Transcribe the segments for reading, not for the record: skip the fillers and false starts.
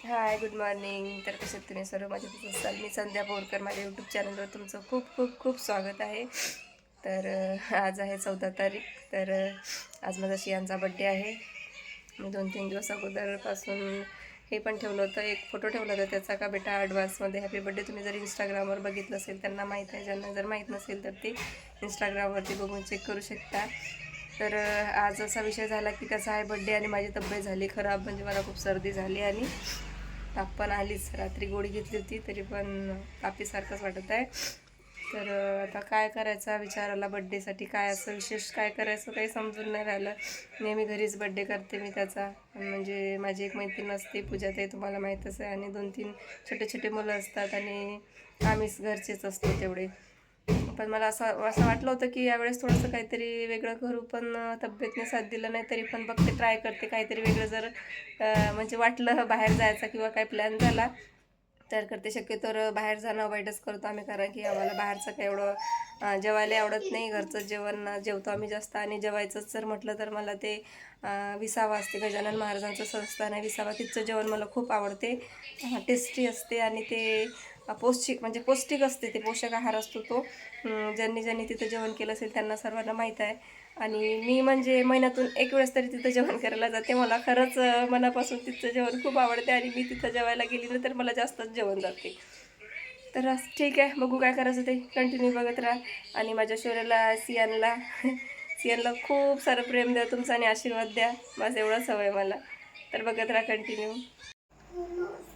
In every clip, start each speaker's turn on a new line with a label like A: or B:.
A: हाय, good morning. तर कसे तुम्ही सर्व माझ्या तिथं असाल. मी संध्या बोरकर. माझ्या यूट्यूब चॅनलवर तुमचं खूप खूप खूप स्वागत आहे. तर आज आहे 14 तारीख. तर आज माझा शियांचा बड्डे आहे. मी 2-3 दिवस अगोदरपासून हे पण ठेवलं होतं, एक फोटो ठेवला होता त्याचा का बेटा ॲडव्हान्समध्ये हॅपी बड्डे. तुम्ही जर इंस्टाग्रामवर बघितलं असेल त्यांना माहीत आहे, ज्यांना जर माहीत नसेल तर ते इंस्टाग्रामवरती बघून चेक करू शकता. तर आज असा विषय झाला की त्याचा आहे बड्डे आणि माझी तब्येत झाली खराब. म्हणजे मला खूप सर्दी झाली आणि ताप पण आलीच. रात्री गोळी घेतली होती तरी पण तापीसारखंच वाटत आहे. तर आता काय करायचा विचार आला बड्डेसाठी. काय असं विशेष काय करायचं काही समजून नाही राहिलं. नेहमी घरीच बड्डे करते मी त्याचा. म्हणजे माझी एक मैत्रीण असते पूजा, ते तुम्हाला माहीतच आहे, आणि 2-3 छोटे छोटे मुलं असतात आणि आम्हीच घरचेच असतो तेवढे. पण मला असं असं वाटलं होतं की यावेळेस थोडंसं काहीतरी वेगळं करू, पण तब्येतने साथ दिलं नाही तरी पण बघते, ट्राय करते काहीतरी वेगळं. जर म्हणजे वाटलं बाहेर जायचा किंवा काही प्लॅन झाला तर करते. शक्यतो बाहेर जाणं अवॉइडच करतो आम्ही, कारण की आम्हाला बाहेरचं काही एवढं जेवायला आवडत नाही. घरचं जेवण जेवतो आम्ही जास्त. आणि जेवायचंच जर म्हटलं तर मला ते विसावा असते, गजानन महाराजांचं संस्थान आहे विसावा, तिथचं जेवण मला खूप आवडते. टेस्टी असते आणि ते पौष्टिक, म्हणजे पौष्टिक असते, ते पोषक आहार असतो तो. ज्यांनी ज्यांनी तिथं जेवण केलं असेल त्यांना सर्वांना माहीत आहे. आणि मी म्हणजे महिन्यातून एक वेळेस तरी तिथं जेवण करायला जाते. मला खरंच मनापासून तिथं जेवण खूप आवडते आणि मी तिथं जेवायला गेली ना तर मला जास्तच जेवण जाते. तर ठीक आहे, बघू काय करायचं ते, कंटिन्यू बघत राहा. आणि माझ्या शौर्याला, सियानला सियानला खूप सारं प्रेम द्या तुमचं आणि आशीर्वाद द्या, बस एवढंच हवं आहे मला. तर बघत राहा कंटिन्यू.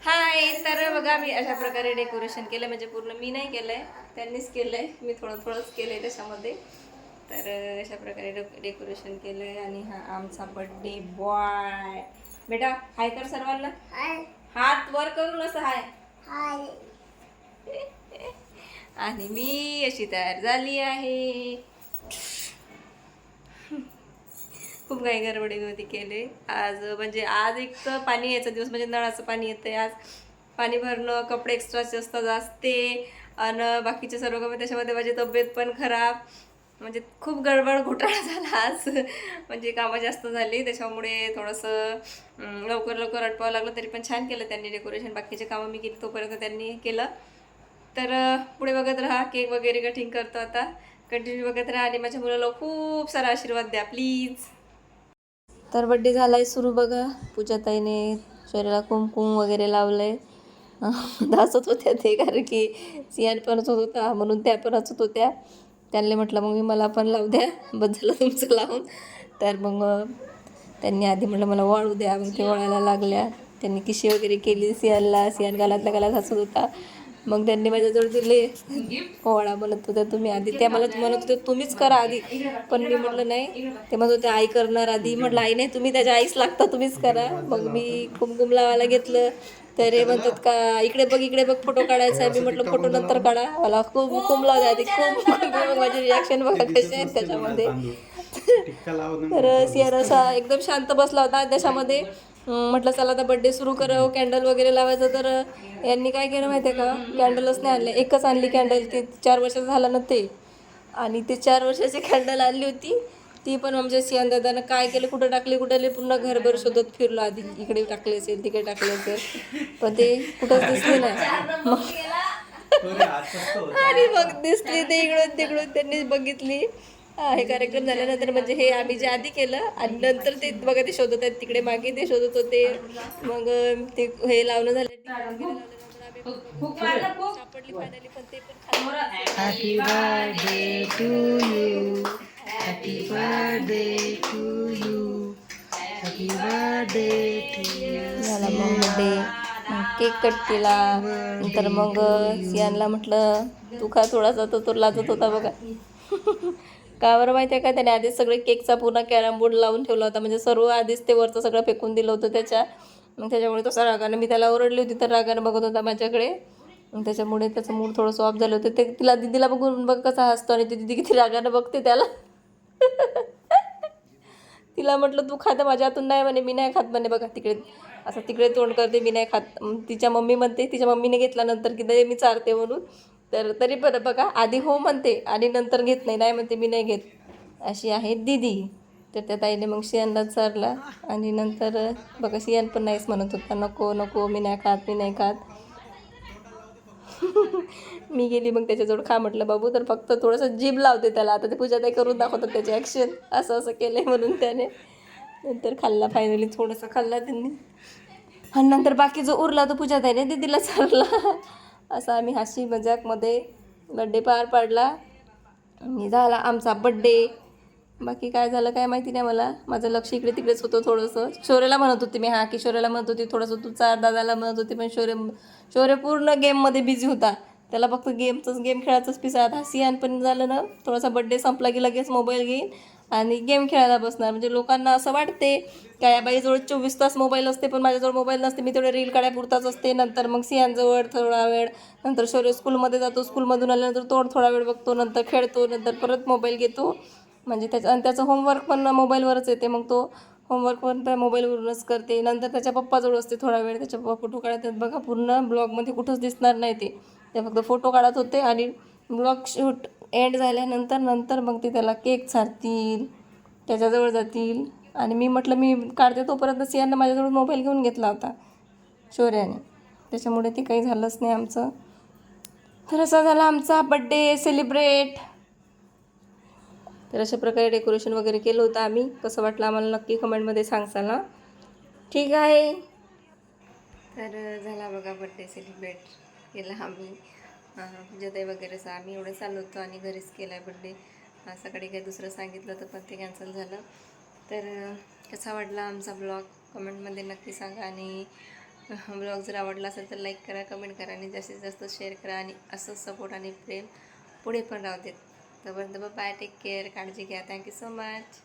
A: हाय. तर बघा, मी अशा प्रकारे डेकोरेशन केलं. म्हणजे पूर्ण मी नाही केलं आहे, त्यांनीच केलं आहे, मी थोडं थोडंच केलं आहे त्याच्यामध्ये. तर अशा प्रकारे डेकोरेशन केलं आहे. आणि हा आमचा बड्डे बॉय. बेटा हाय कर सर्वांना, हात वर करून असं हाय. आणि मी अशी तयार झाली आहे. खूप काही गडबडीमध्ये केले आज. म्हणजे आज एक तर पाणी यायचा दिवस, म्हणजे नळाचं पाणी येतं आज. पाणी भरणं, कपडे एक्स्ट्राचे असतात आज ते, आणि बाकीचे सर्व कामं. त्याच्यामध्ये माझी तब्येत पण खराब. म्हणजे खूप गडबड घोटाळा झाला आज. म्हणजे कामं जास्त झाली त्याच्यामुळे थोडंसं लवकर लवकर अटपावं लागलं. तरी पण छान केलं त्यांनी डेकोरेशन. बाकीचे कामं मी केली तोपर्यंत त्यांनी केलं. तर पुढे बघत राहा, केक वगैरे कटिंग करतो आता. कंटिन्यू बघत राहा आणि माझ्या मुलाला खूप सारा आशीर्वाद द्या प्लीज. तर बड्डे झाला आहे सुरू. बघा, पूजाताईने शरीराला कुंकुम वगैरे लावलं आहे. हसत होत्या ते, कारण की सियान पण हसत होता म्हणून त्या पण हसत होत्या. त्यांनी म्हटलं मग मी मला पण लावू द्या, बस झालं तुमचं लावून. तर मग त्यांनी आधी म्हटलं मला वाळू द्या, मग ते वळायला लागल्या. त्यांनी किशी वगैरे केली सियानला. सियान गालातल्या गालात हसत होता. मग त्यांनी माझ्याजवळ दिले पोवाडा म्हणत होत्या तुम्ही आधी. त्या मला म्हणत होत्या तुम्हीच करा आधी, पण मी म्हटलं नाही. ते म्हणत होते आई करणार आधी. म्हटलं आई नाही, तुम्ही त्याच्या आईच लागता, तुम्हीच करा. मग मी कुमकुम लावायला घेतलं. तर हे म्हणतात का इकडे बघ इकडे बघ, फोटो काढायचा आहे. मी म्हटलं फोटो नंतर काढा, मला कुमकुम लावू द्या आधी. मग माझी रिॲक्शन बघा कशी आहे त्याच्यामध्ये. तर सियान असा एकदम शांत बसला होता त्याच्यामध्ये. म्हटलं चला आता बड्डे सुरू करावं, कॅन्डल वगैरे लावायचं. तर यांनी काय केलं माहिती आहे का, कॅन्डलच नाही आणले. एकच आणली कॅन्डल, ती 4 वर्षाचं झालं ना ते. आणि ते 4 वर्षाची कॅन्डल आणली होती ती पण आमच्या सियान दादानं काय केलं, कुठं टाकली कुठं पूर्ण घरभर शोधत फिरलो. आधी इकडे टाकले असेल, तिकडे टाकले असेल, पण ते कुठंच दिसले नाही. आणि मग दिसली ते इकडून तिकडून त्यांनी बघितली. हे कार्यक्रम झाल्यानंतर, म्हणजे हे आम्ही जे आधी केलं आणि नंतर ते बघा ते शोधत आहेत तिकडे मागे, ते शोधत होते. मग ते हे लावणं झालं, सापडली फायनली. पण ते पण happy birthday to you, happy birthday to you, happy birthday to you. झाला मग बर्थडे, केक कट केला. नंतर मग सियानला म्हटलं तू खा थोडासा, तो लाजत होता बघा. का बरं माहिती आहे का, त्याने आधीच सगळे केकचा पूर्ण कॅरम बोर्ड लावून ठेवला होता. म्हणजे सर्व आधीच ते वरचं सगळं फेकून दिलं होतं त्याच्या. मग त्याच्यामुळे तसा रागानं, मी त्याला ओरडली होती तर रागानं बघत होता माझ्याकडे. मग त्याच्यामुळे त्याचं मूड थोडंसं ऑफ झालं होतं. ते तिला दिदीला बघून बघ कसा हसतो, आणि ती दिदी किती रागानं बघते त्याला. तिला म्हटलं तू खाता, माझ्या हातून नाही म्हणे, मी नाही खात म्हणे. बघा तिकडे असं तिकडे तोंड करते, मी नाही खात. तिच्या मम्मी म्हणते, तिच्या मम्मीने घेतल्यानंतर की दे मी चारते म्हणून. तर तरी पण बघा, आधी हो म्हणते आणि नंतर घेत नाही, नाही म्हणते मी नाही घेत. अशी आहे दीदी. तर त्या ताईने मग शियानला चारला आणि नंतर बघा शियान पण नाहीच म्हणत होता, नको नको मी नाही खात मी नाही खात. मी गेली मग त्याच्याजवळ खा म्हटलं बाबू, तर फक्त थोडंसं जीभ लावते त्याला. आता ते पूजाताई करून दाखवतात त्याचे ॲक्शन, असं असं केलं म्हणून त्याने. नंतर खाल्ला फायनली, थोडंसं खाल्ला त्यांनी. आणि नंतर बाकी जो उरला तो पूजाताईने दीदीला चारला. असा आम्ही हसी मजाकमध्ये बड्डे पार पाडला आणि झाला आमचा बड्डे. बाकी काय झालं काय माहिती नाही मला, माझं लक्ष इकडे तिकडेच होतं थोडंसं. शौर्याला म्हणत होती मी, हां किशोऱ्याला म्हणत होती थोडंसं तू चार, दादाला म्हणत होती, पण शौर्य पूर्ण गेममध्ये बिझी होता. त्याला फक्त गेम खेळायचंच पिसाळत. सियान पण झालं ना, थोडासा बड्डे संपला की लगेच मोबाईल घेईन आणि गेम खेळायला बसणार. म्हणजे लोकांना असं वाटते काय बाईजवळ 24 तास मोबाईल असते, पण माझ्याजवळ मोबाईल नसते, मी तेवढे रील काढायपुरताच असते. नंतर मग सियानजवळ थोडा वेळ, नंतर शौर्य स्कूलमध्ये जातो, स्कूलमधून आल्यानंतर थोडा वेळ बघतो, नंतर खेळतो, नंतर परत मोबाईल घेतो. म्हणजे त्याचं होमवर्क पण मोबाईलवरच येते, मग तो होमवर्क पण त्या मोबाईलवरूनच करते. नंतर त्याच्या पप्पाजवळ असते थोडा वेळ, त्याच्या पप्पा फोटो काढतात बघा. पूर्ण ब्लॉगमध्ये कुठंच दिसणार नाही ते फक्त फोटो काढत होते. आणि ब्लॉग शूट एंड झाल्यानंतर मग ते त्याला केक चारतील, त्याच्याजवळ जातील. आणि मी म्हटलं मी काढते तोपर्यंत सियानं माझ्याजवळ मोबाईल घेऊन घेतला होता शौर्याने, त्याच्यामुळे ते काही झालंच नाही आमचं. तर असा झाला आमचा बड्डे सेलिब्रेट. तर अशा प्रकारे डेकोरेशन वगैरे केलं होतं आम्ही. कसं वाटलं आम्हाला नक्की कमेंटमध्ये सांगसाल ना. ठीक आहे. तर झाला बघा बड्डे सेलिब्रेट केला आम्ही. पूजाताई वगैरेचं आम्ही एवढं चाललो होतो आणि घरीच केला आहे बड्डे. सकाळी काही दुसरं सांगितलं होतं पण ते कॅन्सल झालं. तर कसा वाटला आमचा ब्लॉग कमेंटमध्ये नक्की सांगा. आणि ब्लॉग जर आवडला असेल तर लाईक करा, कमेंट करा आणि जास्तीत जास्त शेअर करा. आणि असंच सपोर्ट आणि प्रेम पुढे पण राहू देत. तोपर्यंत बाय, टेक केअर, काळजी घ्या. Thank you so much.